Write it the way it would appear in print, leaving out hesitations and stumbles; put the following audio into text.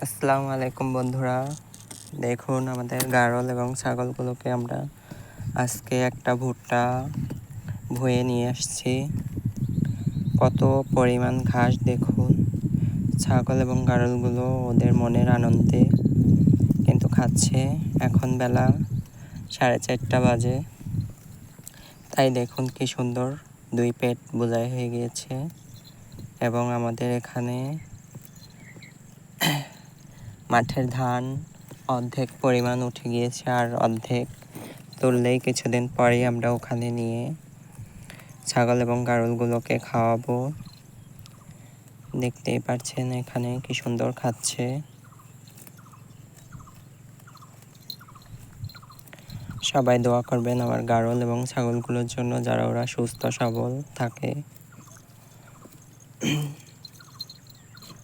আসসালামু আলাইকুম বন্ধুরা, দেখুন আমাদের গাড়ল এবং ছাগলগুলোকে আমরা আজকে একটা ভুট্টা ভুঁয়ে নিয়ে আসছি। কত পরিমাণ ঘাস দেখুন। ছাগল এবং গাড়লগুলো ওদের মনের আনন্দে কিন্তু খাচ্ছে। এখন বেলা 4:30 বাজে, তাই দেখুন কি সুন্দর 2 পেট বোঝাই হয়ে গিয়েছে। এবং আমাদের এখানে মাঠের ধান অর্ধেক পরিমাণ উঠে গিয়েছে, আর অর্ধেক তুললেই কিছুদিন পরেই আমরা ওখানে নিয়ে ছাগল এবং গাড়লগুলোকে খাওয়াবো। দেখতেই পাচ্ছেন এখানে কি সুন্দর খাচ্ছে। সবাই দোয়া করবেন আমার গাড়ল এবং ছাগলগুলোর জন্য, যারা ওরা সুস্থ সবল থাকে।